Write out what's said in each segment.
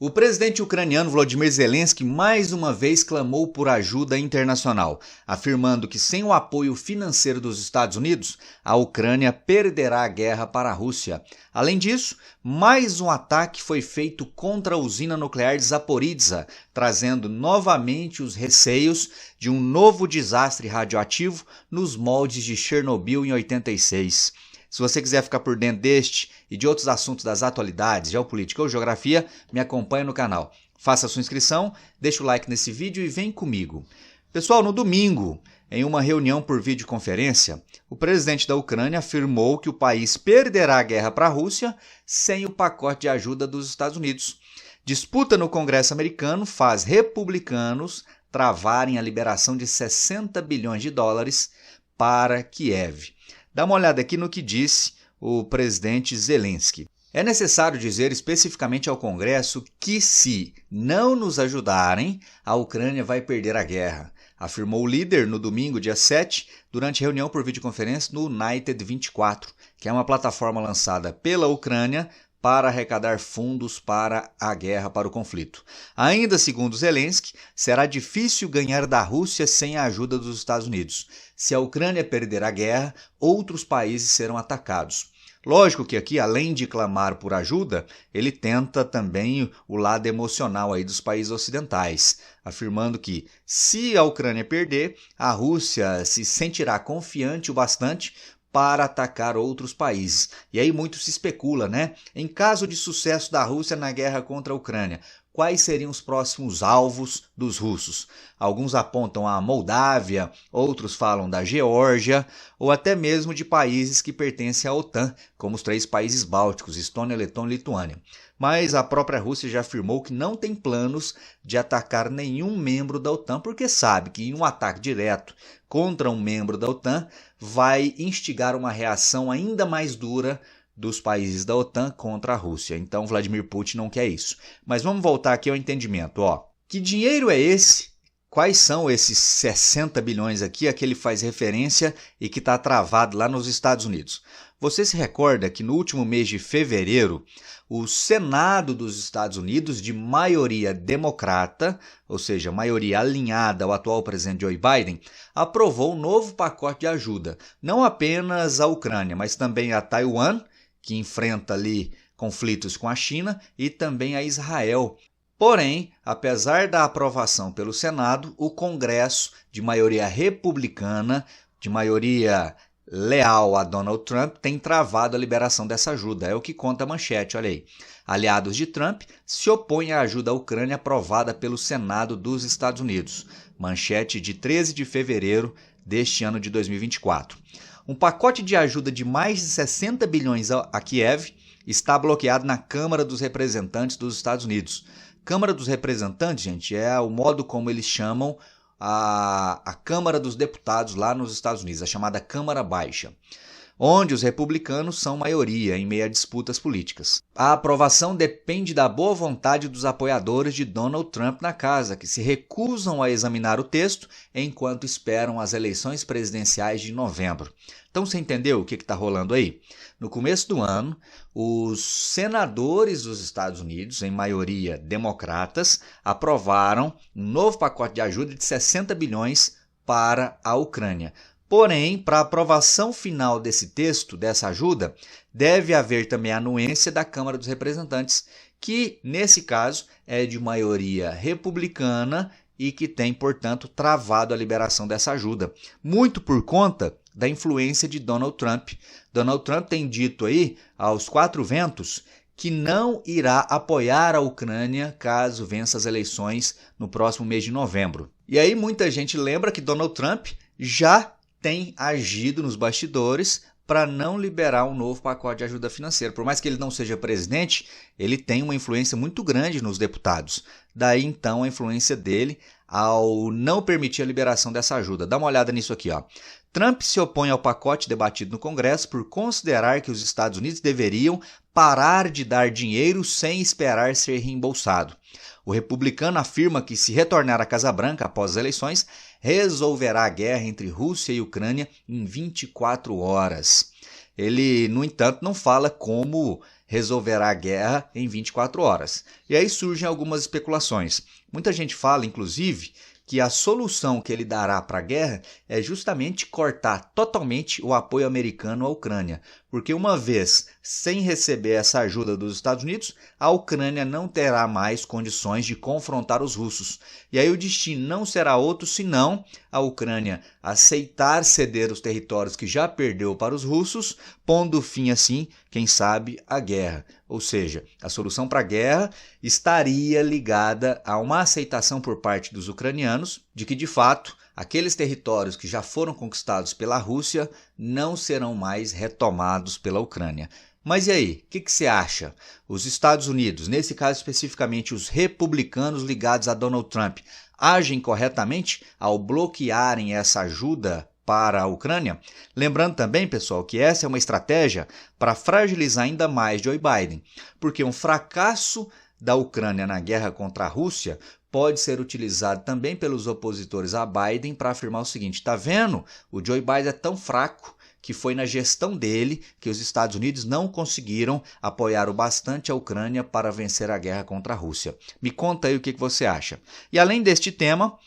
O presidente ucraniano Volodymyr Zelensky mais uma vez clamou por ajuda internacional, afirmando que sem o apoio financeiro dos Estados Unidos, a Ucrânia perderá a guerra para a Rússia. Além disso, mais um ataque foi feito contra a usina nuclear de Zaporizhzhia, trazendo novamente os receios de um novo desastre radioativo nos moldes de Chernobyl em 86. Se você quiser ficar por dentro deste e de outros assuntos das atualidades, geopolítica ou geografia, me acompanhe no canal. Faça a sua inscrição, deixa o like nesse vídeo e vem comigo. Pessoal, no domingo, em uma reunião por videoconferência, o presidente da Ucrânia afirmou que o país perderá a guerra para a Rússia sem o pacote de ajuda dos Estados Unidos. Disputa no Congresso americano faz republicanos travarem a liberação de 60 bilhões de dólares para Kiev. Dá uma olhada aqui no que disse o presidente Zelensky. É necessário dizer especificamente ao Congresso que, se não nos ajudarem, a Ucrânia vai perder a guerra, afirmou o líder no domingo, dia 7, durante reunião por videoconferência no United 24, que é uma plataforma lançada pela Ucrânia para arrecadar fundos para a guerra, para o conflito. Ainda segundo Zelensky, será difícil ganhar da Rússia sem a ajuda dos Estados Unidos. Se a Ucrânia perder a guerra, outros países serão atacados. Lógico que aqui, além de clamar por ajuda, ele tenta também o lado emocional aí dos países ocidentais, afirmando que, se a Ucrânia perder, a Rússia se sentirá confiante o bastante para atacar outros países. E aí muito se especula, né? Em caso de sucesso da Rússia na guerra contra a Ucrânia, quais seriam os próximos alvos dos russos? Alguns apontam a Moldávia, outros falam da Geórgia, ou até mesmo de países que pertencem à OTAN, como os 3 países bálticos, Estônia, Letônia e Lituânia. Mas a própria Rússia já afirmou que não tem planos de atacar nenhum membro da OTAN, porque sabe que um ataque direto contra um membro da OTAN vai instigar uma reação ainda mais dura dos países da OTAN contra a Rússia. Então Vladimir Putin não quer isso. Mas vamos voltar aqui ao entendimento. Que dinheiro é esse? Quais são esses 60 bilhões aqui a que ele faz referência e que está travado lá nos Estados Unidos? Você se recorda que no último mês de fevereiro, o Senado dos Estados Unidos, de maioria democrata, ou seja, maioria alinhada ao atual presidente Joe Biden, aprovou um novo pacote de ajuda, não apenas à Ucrânia, mas também a Taiwan, que enfrenta ali conflitos com a China, e também a Israel. Porém, apesar da aprovação pelo Senado, o Congresso, de maioria republicana, de maioria leal a Donald Trump, tem travado a liberação dessa ajuda. É o que conta a manchete, olha aí. Aliados de Trump se opõem à ajuda à Ucrânia aprovada pelo Senado dos Estados Unidos. Manchete de 13 de fevereiro deste ano de 2024. Um pacote de ajuda de mais de 60 bilhões a Kiev está bloqueado na Câmara dos Representantes dos Estados Unidos. Câmara dos Representantes, gente, é o modo como eles chamam a Câmara dos Deputados lá nos Estados Unidos, a chamada Câmara Baixa, onde os republicanos são maioria em meio a disputas políticas. A aprovação depende da boa vontade dos apoiadores de Donald Trump na casa, que se recusam a examinar o texto enquanto esperam as eleições presidenciais de novembro. Então você entendeu o que está rolando aí? No começo do ano, os senadores dos Estados Unidos, em maioria democratas, aprovaram um novo pacote de ajuda de 60 bilhões para a Ucrânia. Porém, para a aprovação final desse texto, dessa ajuda, deve haver também a anuência da Câmara dos Representantes, que, nesse caso, é de maioria republicana e que tem, portanto, travado a liberação dessa ajuda. Muito por conta da influência de Donald Trump. Donald Trump tem dito aí, aos 4 ventos, que não irá apoiar a Ucrânia caso vença as eleições no próximo mês de novembro. E aí muita gente lembra que Donald Trump já tem agido nos bastidores para não liberar um novo pacote de ajuda financeira. Por mais que ele não seja presidente, ele tem uma influência muito grande nos deputados. Daí então a influência dele ao não permitir a liberação dessa ajuda. Dá uma olhada nisso aqui, ó. Trump se opõe ao pacote debatido no Congresso por considerar que os Estados Unidos deveriam parar de dar dinheiro sem esperar ser reembolsado. O republicano afirma que, se retornar à Casa Branca após as eleições, resolverá a guerra entre Rússia e Ucrânia em 24 horas. Ele, no entanto, não fala como resolverá a guerra em 24 horas. E aí surgem algumas especulações. Muita gente fala, inclusive, que a solução que ele dará para a guerra é justamente cortar totalmente o apoio americano à Ucrânia, porque uma vez sem receber essa ajuda dos Estados Unidos, a Ucrânia não terá mais condições de confrontar os russos. E aí o destino não será outro senão a Ucrânia aceitar ceder os territórios que já perdeu para os russos, pondo fim assim, quem sabe, à guerra. Ou seja, a solução para a guerra estaria ligada a uma aceitação por parte dos ucranianos de que, de fato, aqueles territórios que já foram conquistados pela Rússia não serão mais retomados pela Ucrânia. Mas e aí, o que você acha? Os Estados Unidos, nesse caso especificamente os republicanos ligados a Donald Trump, agem corretamente ao bloquearem essa ajuda para a Ucrânia? Lembrando também, pessoal, que essa é uma estratégia para fragilizar ainda mais Joe Biden, porque um fracasso da Ucrânia na guerra contra a Rússia pode ser utilizado também pelos opositores a Biden para afirmar o seguinte: está vendo? O Joe Biden é tão fraco que foi na gestão dele que os Estados Unidos não conseguiram apoiar o bastante a Ucrânia para vencer a guerra contra a Rússia. Me conta aí o que você acha. E além deste tema,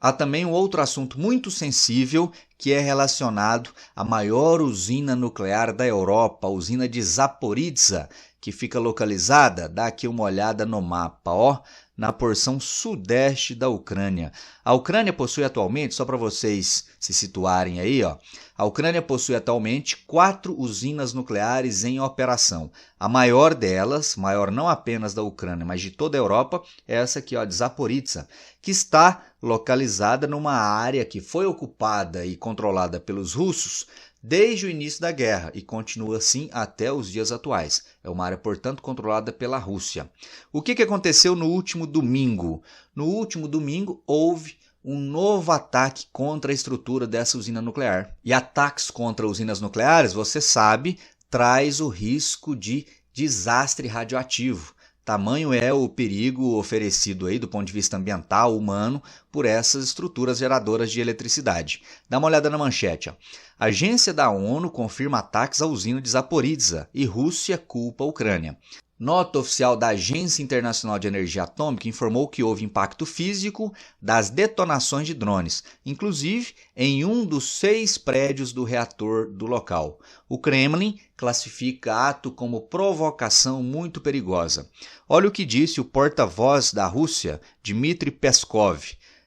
há também um outro assunto muito sensível que é relacionado à maior usina nuclear da Europa, a usina de Zaporizhzhia, que fica localizada, dá aqui uma olhada no mapa, na porção sudeste da Ucrânia. A Ucrânia possui atualmente, só para vocês se situarem aí, a Ucrânia possui atualmente 4 usinas nucleares em operação. A maior delas, maior não apenas da Ucrânia, mas de toda a Europa, é essa aqui, de Zaporizhzhia, que está localizada numa área que foi ocupada e controlada pelos russos desde o início da guerra e continua assim até os dias atuais. É uma área, portanto, controlada pela Rússia. O que aconteceu no último domingo? No último domingo houve um novo ataque contra a estrutura dessa usina nuclear. E ataques contra usinas nucleares, você sabe, traz o risco de desastre radioativo. Tamanho é o perigo oferecido aí do ponto de vista ambiental, humano, por essas estruturas geradoras de eletricidade. Dá uma olhada na manchete. A agência da ONU confirma ataques à usina de Zaporizhzhia e Rússia culpa a Ucrânia. Nota oficial da Agência Internacional de Energia Atômica informou que houve impacto físico das detonações de drones, inclusive em um dos 6 prédios do reator do local. O Kremlin classifica ato como provocação muito perigosa. Olha o que disse o porta-voz da Rússia, Dmitry Peskov,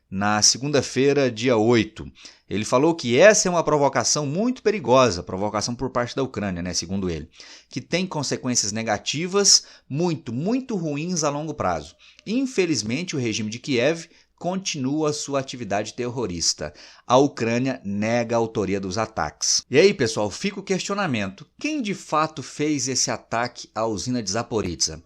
na segunda-feira, dia 8. Ele falou que essa é uma provocação muito perigosa, provocação por parte da Ucrânia, segundo ele, que tem consequências negativas muito ruins a longo prazo. Infelizmente, o regime de Kiev continua sua atividade terrorista. A Ucrânia nega a autoria dos ataques. E aí, pessoal, fica o questionamento: quem de fato fez esse ataque à usina de Zaporizhzhia?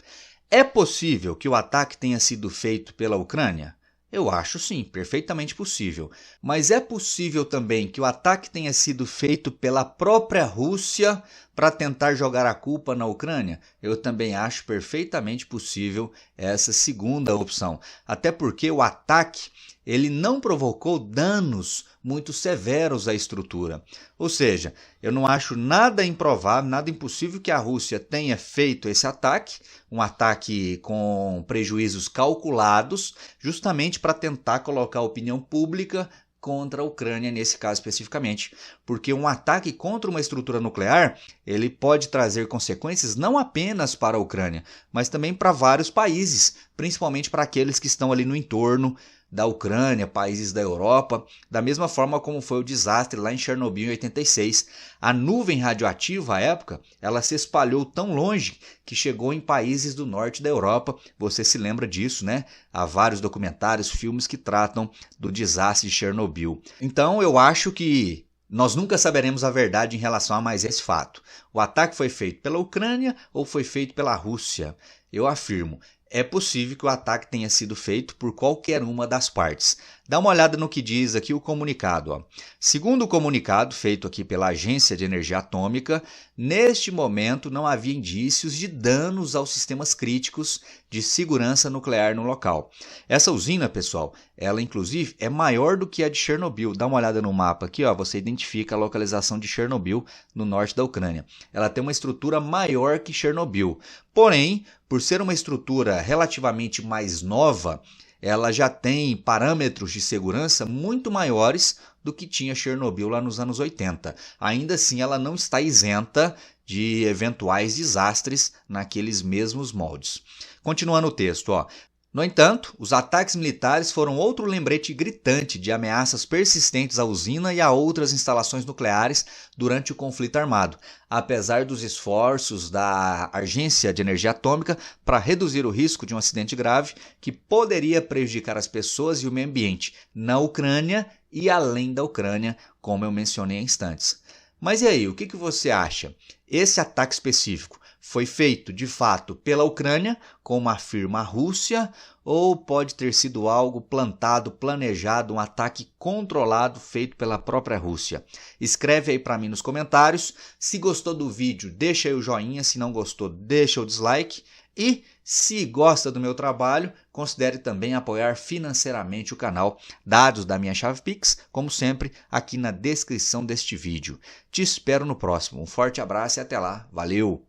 É possível que o ataque tenha sido feito pela Ucrânia? Eu acho sim, perfeitamente possível. Mas é possível também que o ataque tenha sido feito pela própria Rússia para tentar jogar a culpa na Ucrânia? Eu também acho perfeitamente possível essa segunda opção. Até porque o ataque ele não provocou danos muito severos à estrutura. Ou seja, eu não acho nada improvável, nada impossível que a Rússia tenha feito esse ataque, um ataque com prejuízos calculados, justamente para tentar colocar a opinião pública contra a Ucrânia nesse caso especificamente, porque um ataque contra uma estrutura nuclear, ele pode trazer consequências não apenas para a Ucrânia, mas também para vários países, principalmente para aqueles que estão ali no entorno da Ucrânia, países da Europa, da mesma forma como foi o desastre lá em Chernobyl em 86. A nuvem radioativa, à época, ela se espalhou tão longe que chegou em países do norte da Europa. Você se lembra disso, né? Há vários documentários, filmes que tratam do desastre de Chernobyl. Então, eu acho que nós nunca saberemos a verdade em relação a mais esse fato. O ataque foi feito pela Ucrânia ou foi feito pela Rússia? Eu afirmo, é possível que o ataque tenha sido feito por qualquer uma das partes. Dá uma olhada no que diz aqui o comunicado. Segundo o comunicado feito aqui pela Agência de Energia Atômica, neste momento não havia indícios de danos aos sistemas críticos de segurança nuclear no local. Essa usina, pessoal, ela inclusive é maior do que a de Chernobyl. Dá uma olhada no mapa aqui, ó, você identifica a localização de Chernobyl no norte da Ucrânia. Ela tem uma estrutura maior que Chernobyl, porém, por ser uma estrutura relativamente mais nova, ela já tem parâmetros de segurança muito maiores do que tinha Chernobyl lá nos anos 80. Ainda assim, ela não está isenta de eventuais desastres naqueles mesmos moldes. Continuando o texto, ó. No entanto, os ataques militares foram outro lembrete gritante de ameaças persistentes à usina e a outras instalações nucleares durante o conflito armado, apesar dos esforços da Agência de Energia Atômica para reduzir o risco de um acidente grave que poderia prejudicar as pessoas e o meio ambiente na Ucrânia e além da Ucrânia, como eu mencionei há instantes. Mas e aí, o que você acha? Esse ataque específico foi feito, de fato, pela Ucrânia, como afirma a Rússia, ou pode ter sido algo plantado, planejado, um ataque controlado feito pela própria Rússia? Escreve aí para mim nos comentários. Se gostou do vídeo, deixa aí o joinha. Se não gostou, deixa o dislike. E se gosta do meu trabalho, considere também apoiar financeiramente o canal. Dados da minha chave Pix, como sempre, aqui na descrição deste vídeo. Te espero no próximo. Um forte abraço e até lá. Valeu!